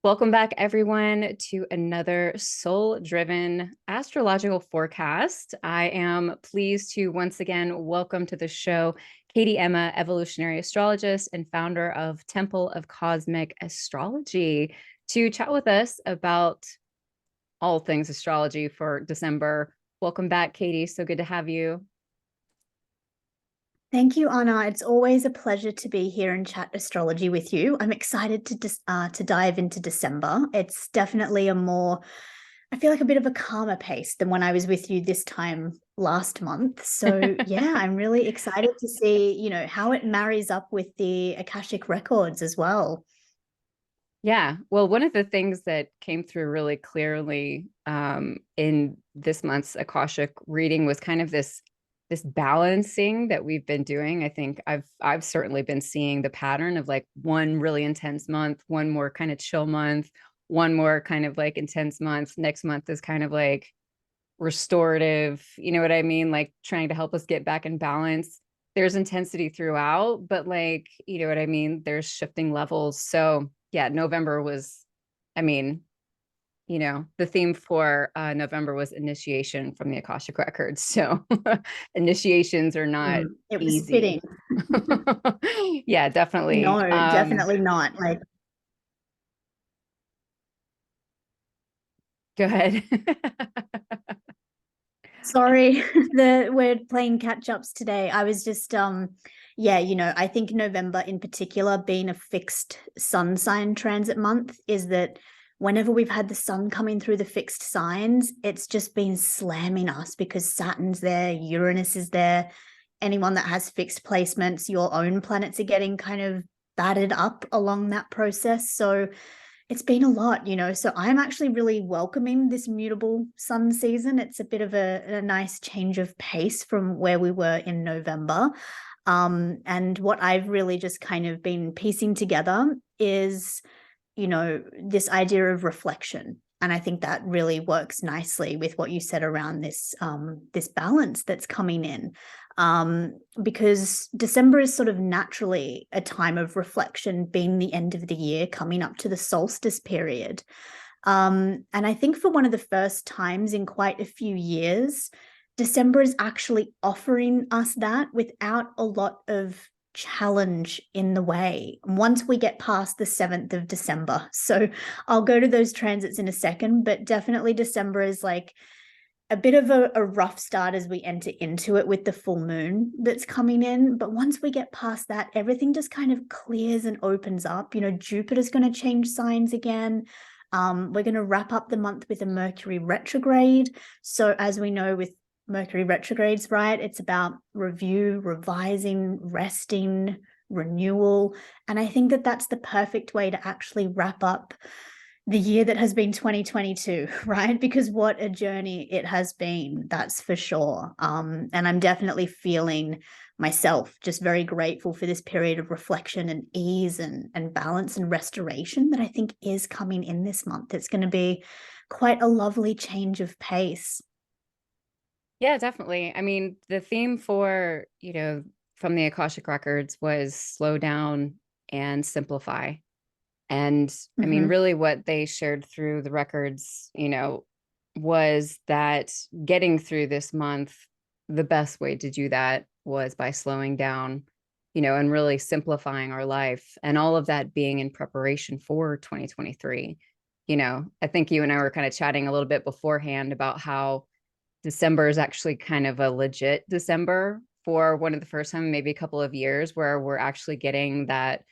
Welcome back, everyone, to another soul-driven astrological forecast. I am pleased to once again welcome to the show Katie Emma, evolutionary astrologist and founder of Temple of Cosmic Astrology, to chat with us about all things astrology for December. Welcome back, Katie. So good to have you. Thank you, Anna. It's always a pleasure to be here and chat astrology with you. I'm excited to dive into December. It's definitely I feel like a bit of a calmer pace than when I was with you this time last month. So yeah, I'm really excited to see, how it marries up with the Akashic records as well. Yeah. Well, one of the things that came through really clearly in this month's Akashic reading was kind of this balancing that we've been doing. I think I've certainly been seeing the pattern of like one really intense month, one more kind of chill month, one more kind of like intense month. Next month is kind of like restorative, you know what I mean? Like trying to help us get back in balance. There's intensity throughout, but like, you know what I mean? There's shifting levels. So yeah, November was, I mean, the theme for November was initiation from the Akashic Records. So initiations are not It was easy. fitting. Yeah, definitely. No, definitely not. Like, Go ahead. sorry, we're playing catch ups today. I was just yeah, I think November in particular being a fixed sun sign transit month is that whenever we've had the sun coming through the fixed signs, it's just been slamming us because Saturn's there, Uranus is there. Anyone that has fixed placements, your own planets are getting kind of battered up along that process. So it's been a lot, so I'm actually really welcoming this mutable sun season. It's a bit of a nice change of pace from where we were in November. And what I've really just kind of been piecing together is, this idea of reflection. And I think that really works nicely with what you said around this balance that's coming in. Because December is sort of naturally a time of reflection, being the end of the year, coming up to the solstice period. And I think for one of the first times in quite a few years, December is actually offering us that without a lot of challenge in the way once we get past the 7th of December. So I'll go to those transits in a second, but definitely December is like a bit of a rough start as we enter into it with the full moon that's coming in. But once we get past that, everything just kind of clears and opens up. Jupiter's going to change signs again. We're going to wrap up the month with a Mercury retrograde. So as we know with Mercury retrogrades, right, it's about review, revising, resting, renewal. And I think that that's the perfect way to actually wrap up the year that has been 2022, right? Because what a journey it has been, that's for sure. And I'm definitely feeling myself just very grateful for this period of reflection and ease and balance and restoration that I think is coming in this month. It's going to be quite a lovely change of pace. Yeah, definitely. I mean, the theme for, from the Akashic Records was slow down and simplify. And I mean, really what they shared through the records, was that getting through this month, the best way to do that was by slowing down, and really simplifying our life, and all of that being in preparation for 2023. I think you and I were kind of chatting a little bit beforehand about how December is actually kind of a legit December for one of the first time, maybe a couple of years, where we're actually getting that,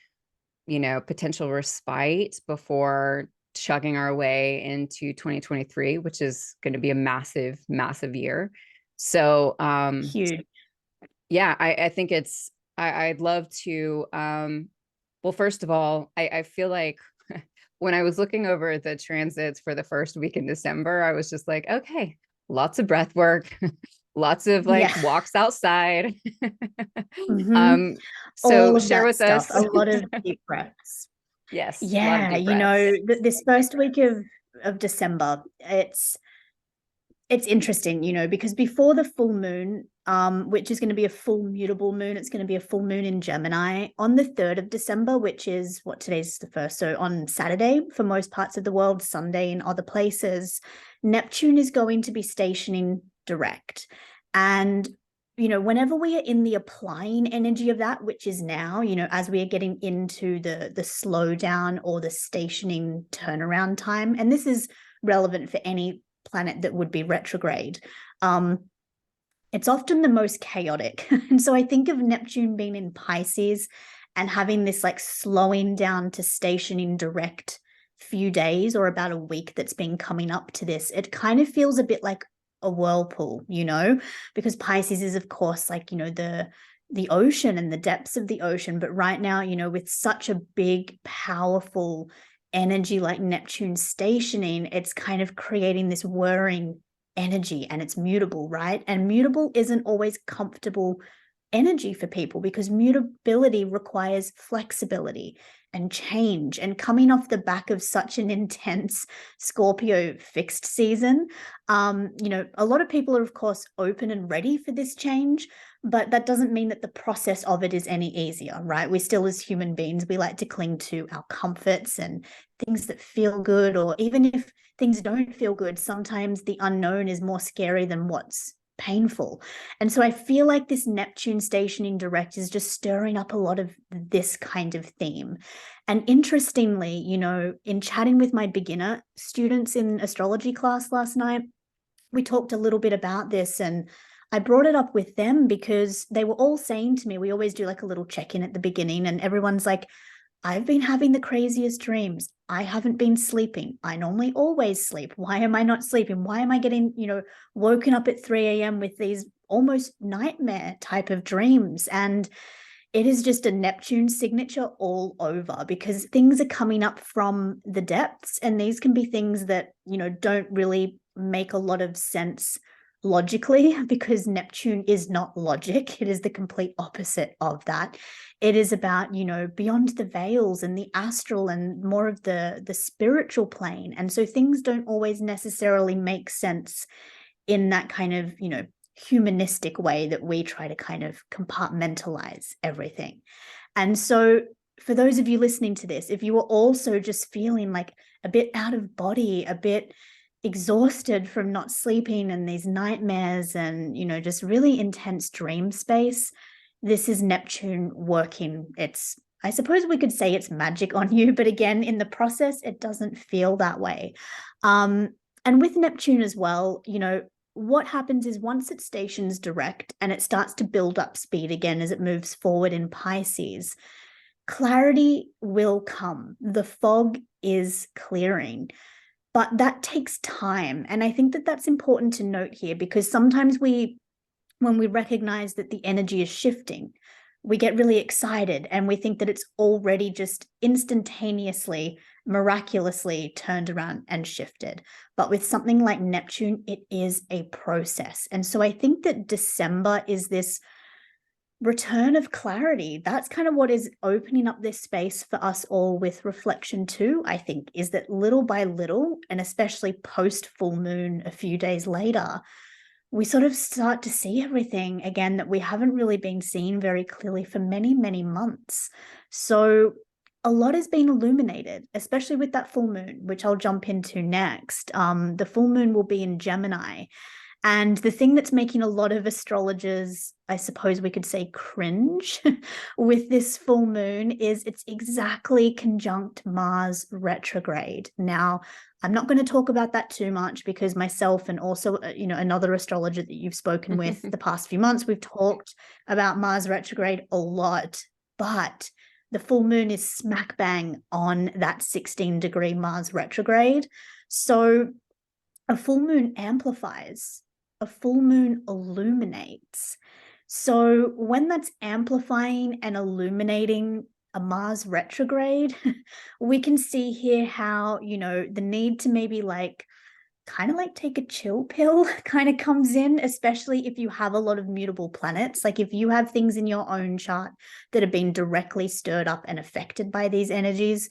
potential respite before chugging our way into 2023, which is going to be a massive, massive year. So, Huge. yeah, I think I'd love to, well, first of all, I feel like when I was looking over the transits for the first week in December, I was just like, okay, lots of breath work, lots of like walks outside. All So of share that with stuff, us. a lot of deep breaths. Yes, a lot of Yeah, deep breaths. this first week of December, it's it's interesting, you know, because before the full moon, which is going to be a full mutable moon, it's going to be a full moon in Gemini on the 3rd of December, which is what today's the 1st. So on Saturday for most parts of the world, Sunday in other places, Neptune is going to be stationing direct. And, you know, whenever we are in the applying energy of that, which is now, you know, as we are getting into the slowdown or the stationing turnaround time, and this is relevant for any planet that would be retrograde, it's often the most chaotic. And so I think of Neptune being in Pisces and having this like slowing down to stationing direct few days or about a week that's been coming up to this. It kind of feels a bit like a whirlpool, you know, because Pisces is of course like, you know, the ocean and the depths of the ocean. But right now, you know, with such a big, powerful energy like Neptune stationing, it's kind of creating this whirring energy, and it's mutable, right? And mutable isn't always comfortable energy for people because mutability requires flexibility and change. And coming off the back of such an intense Scorpio fixed season, you know, a lot of people are of course open and ready for this change, but that doesn't mean that the process of it is any easier, right? We still, as human beings, we like to cling to our comforts and things that feel good, or even if things don't feel good, sometimes the unknown is more scary than what's painful. And so I feel like this Neptune stationing direct is just stirring up a lot of this kind of theme. And interestingly, you know, in chatting with my beginner students in astrology class last night, we talked a little bit about this, and I brought it up with them because they were all saying to me, we always do like a little check-in at the beginning, and everyone's like, I've been having the craziest dreams. I haven't been sleeping. I normally always sleep. Why am I not sleeping? Why am I getting, you know, woken up at 3 a.m. with these almost nightmare type of dreams? And it is just a Neptune signature all over, because things are coming up from the depths, and these can be things that, you know, don't really make a lot of sense logically, because Neptune is not logic. It is the complete opposite of that. It is about, you know, beyond the veils and the astral and more of the spiritual plane. And so things don't always necessarily make sense in that kind of, you know, humanistic way that we try to kind of compartmentalize everything. And so for those of you listening to this, if you are also just feeling like a bit out of body, a bit exhausted from not sleeping and these nightmares and, you know, just really intense dream space, this is Neptune working. It's, I suppose we could say it's magic on you, but again, in the process, it doesn't feel that way. And with Neptune as well, you know, what happens is once it stations direct and it starts to build up speed again as it moves forward in Pisces, clarity will come. The fog is clearing. But that takes time. And I think that that's important to note here, because sometimes when we recognize that the energy is shifting, we get really excited and we think that it's already just instantaneously, miraculously turned around and shifted. But with something like Neptune, it is a process. And so I think that December is this return of clarity. That's kind of what is opening up this space for us all with reflection too, I think, is that little by little, and especially post full moon a few days later, we sort of start to see everything again that we haven't really been seeing very clearly for many, many months. So a lot has been illuminated, especially with that full moon, which I'll jump into next. The full moon will be in Gemini. And the thing that's making a lot of astrologers, I suppose we could say, cringe with this full moon is it's exactly conjunct Mars retrograde. Now, I'm not going to talk about that too much because myself and also, you know, another astrologer that you've spoken with the past few months, we've talked about Mars retrograde a lot, but the full moon is smack bang on that 16-degree Mars retrograde. So a full moon amplifies. A full moon illuminates. So when that's amplifying and illuminating a Mars retrograde, we can see here how, you know, the need to maybe like kind of like take a chill pill kind of comes in, especially if you have a lot of mutable planets. Like if you have things in your own chart that have been directly stirred up and affected by these energies,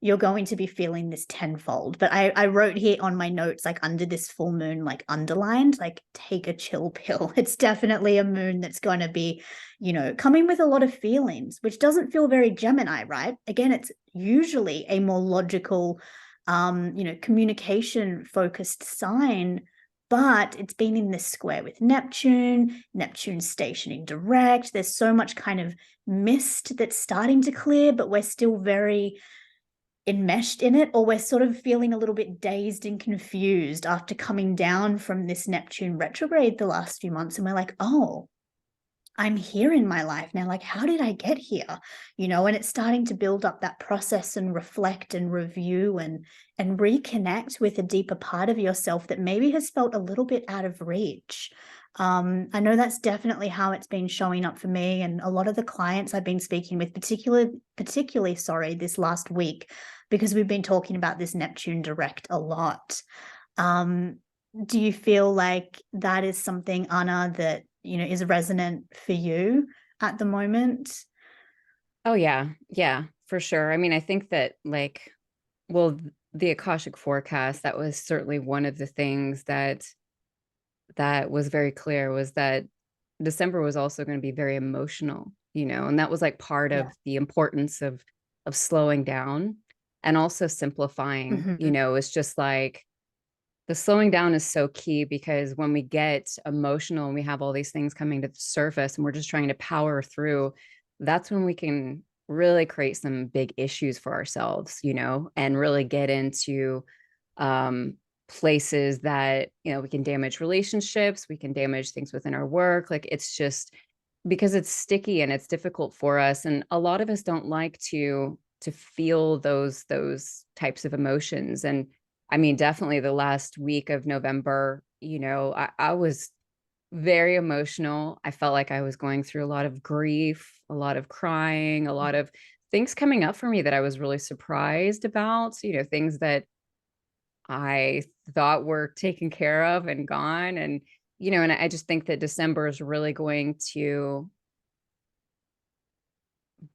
you're going to be feeling this tenfold. But I wrote here on my notes, like under this full moon, like underlined, like take a chill pill. It's definitely a moon that's going to be, you know, coming with a lot of feelings, which doesn't feel very Gemini, right? Again, it's usually a more logical, you know, communication focused sign, but it's been in this square with Neptune. Neptune's stationing direct. There's so much kind of mist that's starting to clear, but we're still very enmeshed in it, or we're sort of feeling a little bit dazed and confused after coming down from this Neptune retrograde the last few months. And we're like, oh, I'm here in my life now. Like, how did I get here? You know, and it's starting to build up that process and reflect and review and reconnect with a deeper part of yourself that maybe has felt a little bit out of reach. I know that's definitely how it's been showing up for me and a lot of the clients I've been speaking with, particularly, sorry, this last week, because we've been talking about this Neptune direct a lot. Do you feel like that is something, Anna, that, you know, is resonant for you at the moment? Oh yeah. Yeah, for sure. I mean, I think that like, well, the Akashic forecast, that was certainly one of the things that was very clear, was that December was also going to be very emotional, you know, and that was like part Yeah. of the importance of slowing down and also simplifying, you Mm-hmm. know. It's just like the slowing down is so key, because when we get emotional and we have all these things coming to the surface and we're just trying to power through, that's when we can really create some big issues for ourselves, you know, and really get into um places that, you know, we can damage relationships, we can damage things within our work. Like, it's just because it's sticky and it's difficult for us, and a lot of us don't like to feel those types of emotions. And I mean, definitely the last week of November, you know, I was very emotional. I felt like I was going through a lot of grief, a lot of crying, a lot of things coming up for me that I was really surprised about, you know, things that I thought were taken care of and gone. And, you know, and I just think that December is really going to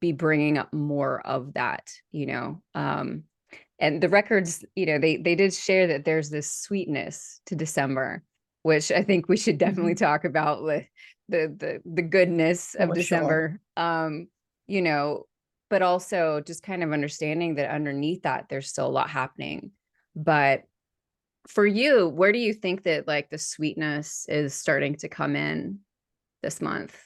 be bringing up more of that, you know. And the records, you know, they did share that there's this sweetness to December, which I think we should definitely Mm-hmm. talk about, with the goodness of For sure. December. You know, but also just kind of understanding that underneath that there's still a lot happening. But for you, where do you think that like the sweetness is starting to come in this month?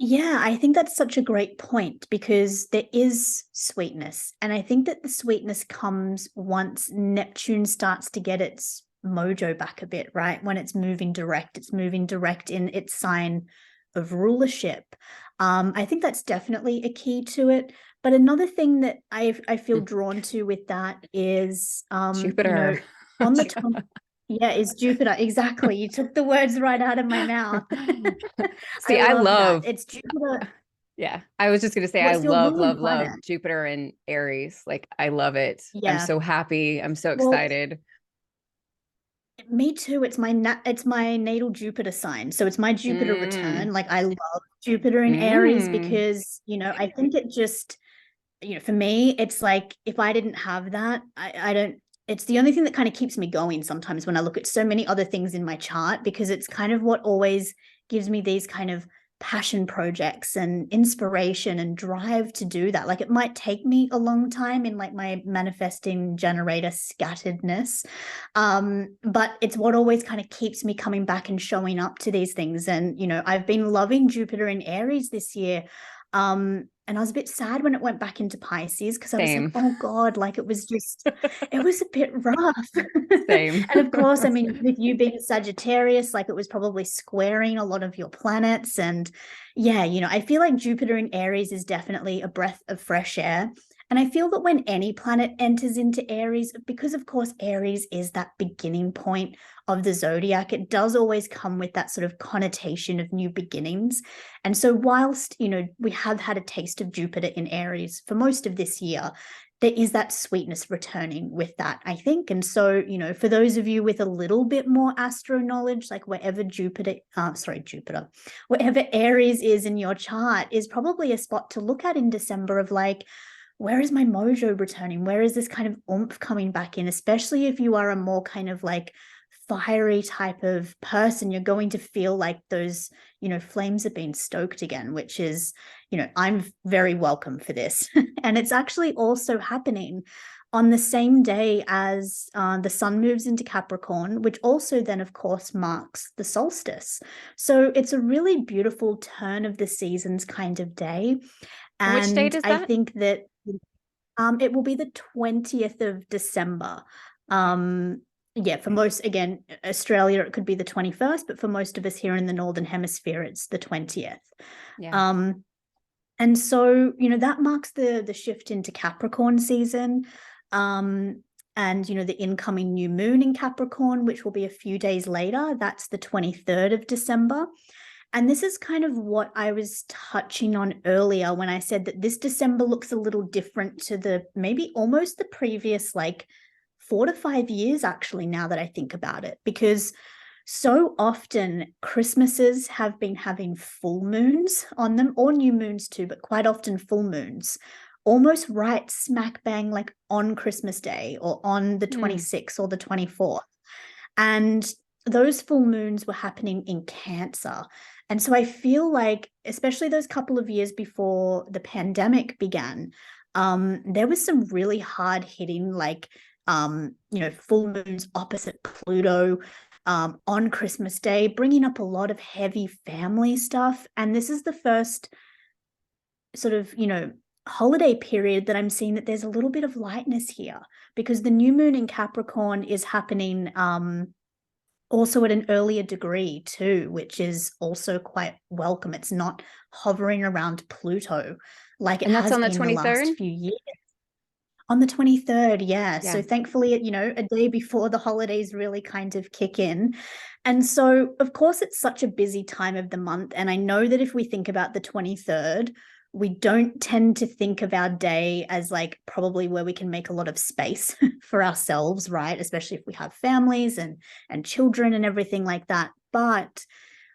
Yeah, I think that's such a great point because there is sweetness. And I think that the sweetness comes once Neptune starts to get its mojo back a bit, right? When it's moving direct in its sign of rulership. I think that's definitely a key to it. But another thing that I feel Hmm. drawn to with that is, you know, Jupiter. on the 20, yeah, is Jupiter. Exactly. You took the words right out of my mouth. See, I I love that. love, It's Jupiter. yeah, I was just gonna say I What's your love, ruling love, love planet? Jupiter and Aries. Like, I love it. I'm Yeah. so happy. I'm so Well, excited. me too. It's my natal Jupiter sign. So it's my Jupiter Mm, return. Like I love Jupiter in Aries mm. because, you know, I think it just, you know, for me, it's like if I didn't have that, I don't, it's the only thing that kind of keeps me going sometimes when I look at so many other things in my chart, because it's kind of what always gives me these kind of passion projects and inspiration and drive to do that. Like it might take me a long time in like my manifesting generator scatteredness. But it's what always kind of keeps me coming back and showing up to these things. And, you know, I've been loving Jupiter in Aries this year. And I was a bit sad when it went back into Pisces because I was like, Same. oh God, like it was a bit rough. Same. And of course, I mean, with you being a Sagittarius, like it was probably squaring a lot of your planets. And yeah, you know, I feel like Jupiter in Aries is definitely a breath of fresh air. And I feel that when any planet enters into Aries, because of course, Aries is that beginning point of the zodiac, it does always come with that sort of connotation of new beginnings. And so, whilst, you know, we have had a taste of Jupiter in Aries for most of this year, there is that sweetness returning with that, I think. And so, you know, for those of you with a little bit more astro knowledge, like wherever Aries is in your chart is probably a spot to look at in December of like, where is my mojo returning? Where is this kind of oomph coming back in? Especially if you are a more kind of like fiery type of person, you're going to feel like those, flames have been stoked again, which is, I'm very welcome for this. And it's actually also happening on the same day as the sun moves into Capricorn, which also then, of course, marks the solstice. So it's a really beautiful turn of the seasons kind of day. And which date And is I that? think that it will be the 20th of December. Yeah, for most, again, Australia, it could be the 21st, but for most of us here in the Northern Hemisphere, it's the 20th. Yeah. And so, that marks the shift into Capricorn season. And, the incoming new moon in Capricorn, which will be a few days later, that's the 23rd of December. And this is kind of what I was touching on earlier when I said that this December looks a little different to the maybe almost the previous like 4 to 5 years, actually, now that I think about it, because so often Christmases have been having full moons on them, or new moons too, but quite often full moons, almost right smack bang like on Christmas Day or on the 26th or the 24th. And those full moons were happening in Cancer. And so I feel like, especially those couple of years before the pandemic began, there was some really hard hitting, like, full moons opposite Pluto on Christmas Day, bringing up a lot of heavy family stuff. And this is the first sort of, holiday period that I'm seeing that there's a little bit of lightness here, because the new moon in Capricorn is happening also at an earlier degree too, which is also quite welcome. It's not hovering around Pluto like it And that's has on the been the 23rd? last few years. On the 23rd, yeah. Yeah. So thankfully, a day before the holidays really kind of kick in. And so, of course, it's such a busy time of the month. And I know that if we think about the 23rd, we don't tend to think of our day as like probably where we can make a lot of space for ourselves, right? Especially if we have families and children and everything like that. But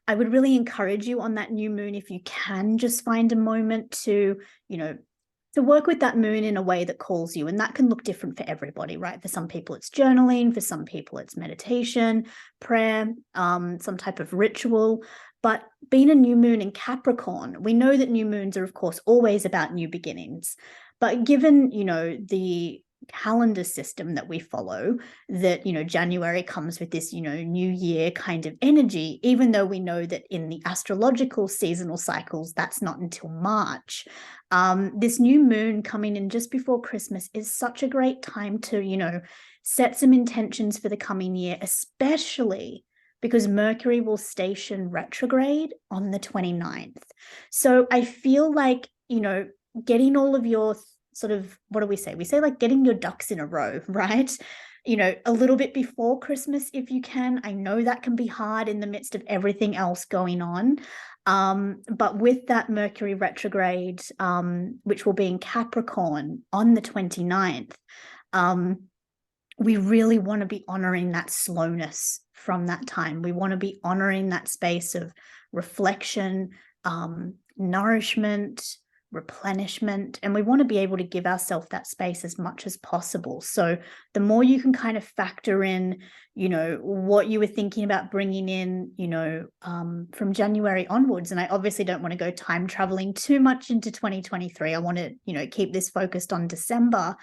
I would really encourage you on that new moon, if you can just find a moment to, to work with that moon in a way that calls you. And that can look different for everybody, right? For some people, it's journaling. For some people, it's meditation, prayer, some type of ritual. But being a new moon in Capricorn, we know that new moons are, of course, always about new beginnings. But given, the calendar system that we follow, that, January comes with this, new year kind of energy, even though we know that in the astrological seasonal cycles, that's not until March. This new moon coming in just before Christmas is such a great time to, set some intentions for the coming year, especially because Mercury will station retrograde on the 29th. So I feel like, getting all of your sort of, what do we say? We say like getting your ducks in a row, right? A little bit before Christmas if you can. I know that can be hard in the midst of everything else going on. But with that Mercury retrograde, which will be in Capricorn on the 29th, we really want to be honoring that slowness from that time. We want to be honoring that space of reflection, nourishment, replenishment, and we want to be able to give ourselves that space as much as possible. So the more you can kind of factor in, what you were thinking about bringing in, from January onwards. And I obviously don't want to go time traveling too much into 2023. I want to, keep this focused on December.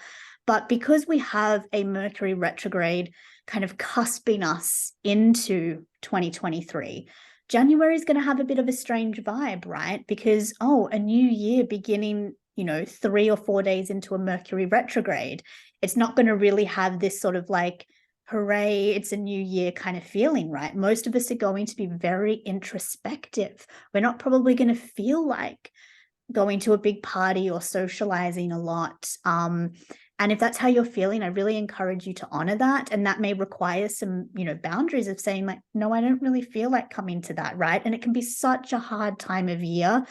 But because we have a Mercury retrograde kind of cusping us into 2023, January is going to have a bit of a strange vibe, right? Because, a new year beginning, 3 or 4 days into a Mercury retrograde, it's not going to really have this sort of like, hooray, it's a new year kind of feeling, right? Most of us are going to be very introspective. We're not probably going to feel like going to a big party or socializing a lot. And if that's how you're feeling, I really encourage you to honor that. And that may require some, boundaries of saying like, no, I don't really feel like coming to that, right? And it can be such a hard time of year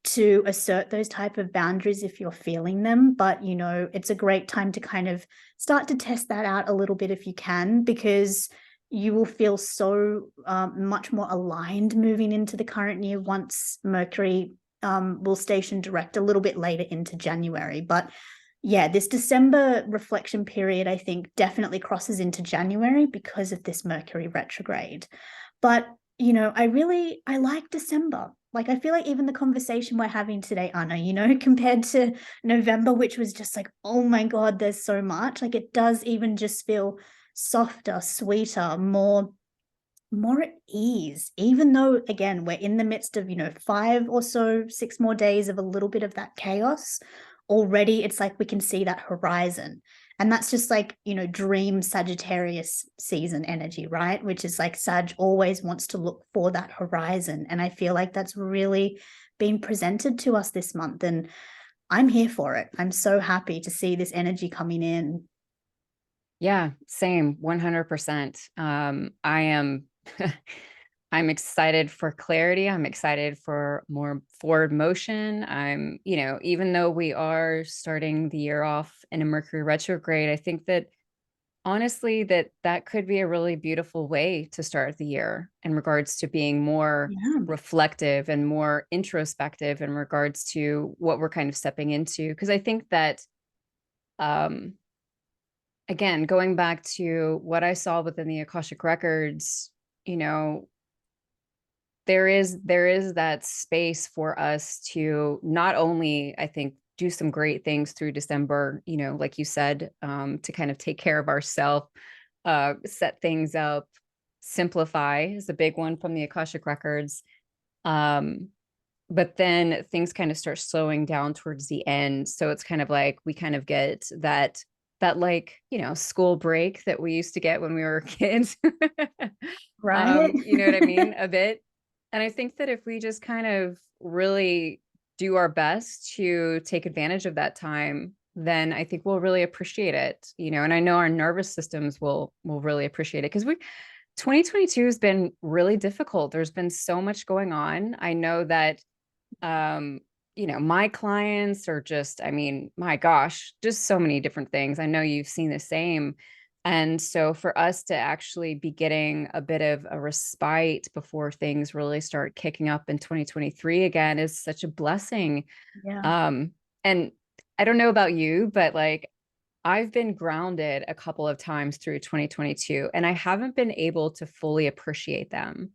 to assert those type of boundaries if you're feeling them. But, it's a great time to kind of start to test that out a little bit if you can, because you will feel so much more aligned moving into the current year once Mercury will station direct a little bit later into January. But yeah, this December reflection period, I think, definitely crosses into January because of this Mercury retrograde. But, I like December. Like, I feel like even the conversation we're having today, Anna, compared to November, which was just like, oh my God, there's so much. Like, it does even just feel softer, sweeter, more at ease, even though, again, we're in the midst of 5 or so 6 more days of a little bit of that chaos. Already it's like we can see that horizon, and that's just like dream Sagittarius season energy, right? Which is like Sag always wants to look for that horizon, and I feel like that's really been presented to us this month, and I'm here for it. I'm so happy to see this energy coming in. Yeah, same, 100%. I am I'm excited for clarity. I'm excited for more forward motion. Even though we are starting the year off in a Mercury retrograde, I think that honestly that could be a really beautiful way to start the year in regards to being more Yeah. reflective and more introspective in regards to what we're kind of stepping into. Because I think that um again, going back to what I saw within the Akashic records, you know, there is that space for us to not only, I think, do some great things through December, like you said, to kind of take care of ourselves, set things up, simplify is a big one from the Akashic records. Um, but then things kind of start slowing down towards the end. So it's kind of like we kind of get that like, school break that we used to get when we were kids. Right. You know what I mean? A bit. And I think that if we just kind of really do our best to take advantage of that time, then I think we'll really appreciate it, and I know our nervous systems will really appreciate it because 2022 has been really difficult. There's been so much going on. I know that um, my clients are just, I mean, my gosh, just so many different things. I know you've seen the same. And so for us to actually be getting a bit of a respite before things really start kicking up in 2023 again is such a blessing. Yeah. Um, and I don't know about you, but like I've been grounded a couple of times through 2022 and I haven't been able to fully appreciate them.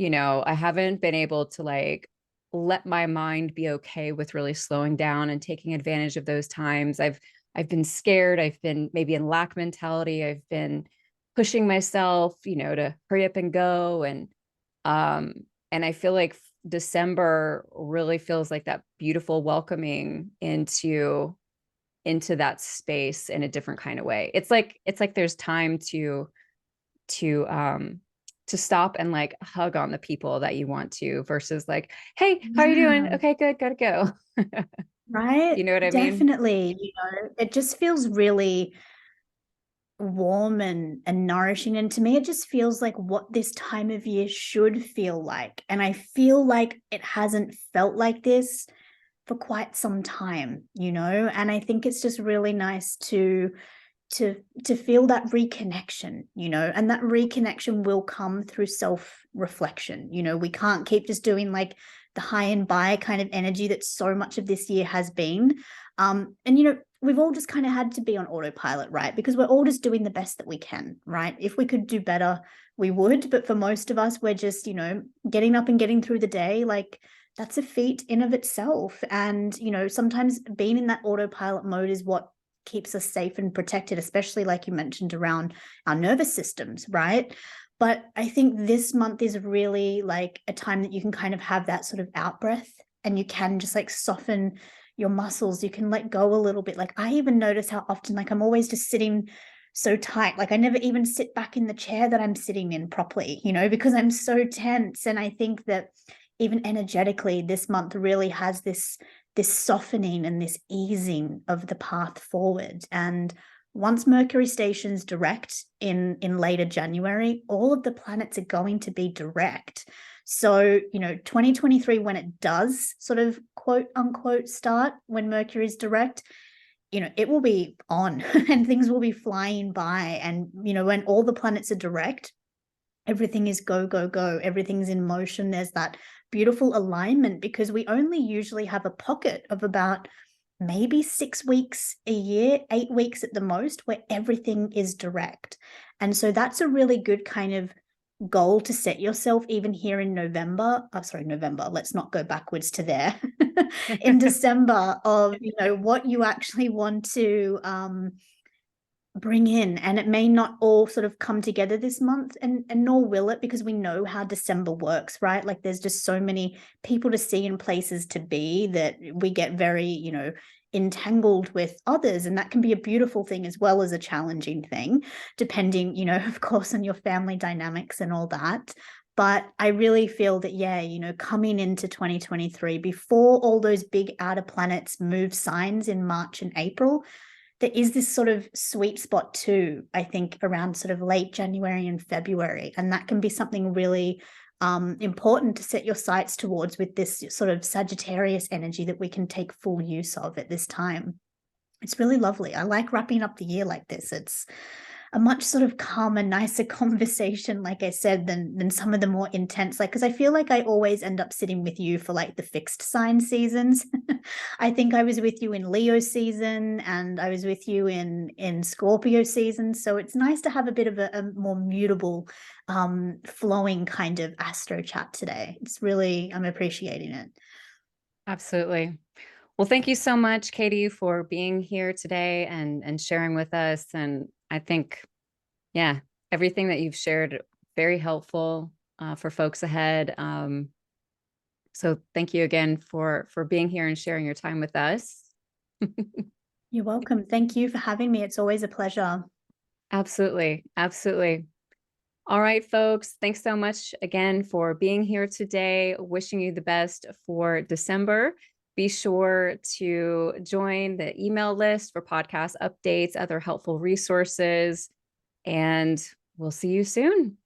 I haven't been able to like let my mind be okay with really slowing down and taking advantage of those times. I've been scared. I've been maybe in lack mentality. I've been pushing myself, to hurry up and go. Um, and I feel like December really feels like that beautiful welcoming into that space in a different kind of way. It's like there's time to um to stop and like hug on the people that you want to versus like, hey, how are you doing? Yeah. Okay, good, gotta go. Right. You know what I mean? Definitely. It just feels really warm and nourishing. And to me, it just feels like what this time of year should feel like. And I feel like it hasn't felt like this for quite some time, and I think it's just really nice to feel that reconnection, and that reconnection will come through self-reflection. We can't keep just doing like the high and by kind of energy that so much of this year has been. And we've all just kind of had to be on autopilot, right? Because we're all just doing the best that we can, right? If we could do better, we would. But for most of us, we're just, getting up and getting through the day. Like that's a feat in of itself. And, sometimes being in that autopilot mode is what keeps us safe and protected, especially like you mentioned around our nervous systems, right? But I think this month is really like a time that you can kind of have that sort of out breath, and you can just like soften your muscles. You can let go a little bit. Like I even notice how often like I'm always just sitting so tight. Like I never even sit back in the chair that I'm sitting in properly, because I'm so tense. And I think that even energetically, this month really has this softening and this easing of the path forward. And once Mercury stations direct in later January, all of the planets are going to be direct. So, 2023, when it does sort of quote unquote start, when Mercury is direct, it will be on and things will be flying by. And, when all the planets are direct, everything is go, go, go. Everything's in motion. There's that beautiful alignment because we only usually have a pocket of about maybe 6 weeks a year, 8 weeks at the most, where everything is direct. And so that's a really good kind of goal to set yourself, even here in November. Oh, sorry, November. Let's not go backwards to there. In December, of what you actually want to bring in. And it may not all sort of come together this month, and nor will it, because we know how December works, right? Like there's just so many people to see and places to be that we get very entangled with others, and that can be a beautiful thing as well as a challenging thing, depending of course on your family dynamics and all that. But I really feel that coming into 2023, before all those big outer planets move signs in March and April, there is this sort of sweet spot too, I think, around sort of late January and February. And that can be something really important to set your sights towards, with this sort of Sagittarius energy that we can take full use of at this time. It's really lovely. I like wrapping up the year like this. It's a much sort of calmer, nicer conversation, like I said, than some of the more intense, like, because I feel like I always end up sitting with you for like the fixed sign seasons. I think I was with you in Leo season, and I was with you in Scorpio season. So it's nice to have a bit of a more mutable, flowing kind of astro chat today. It's really, I'm appreciating it. Absolutely. Well, thank you so much, Katie, for being here today and sharing with us. And I think, yeah, everything that you've shared, very helpful for folks ahead. So thank you again for being here and sharing your time with us. You're welcome. Thank you for having me. It's always a pleasure. Absolutely. Absolutely. All right, folks. Thanks so much again for being here today. Wishing you the best for December. Be sure to join the email list for podcast updates, other helpful resources, and we'll see you soon.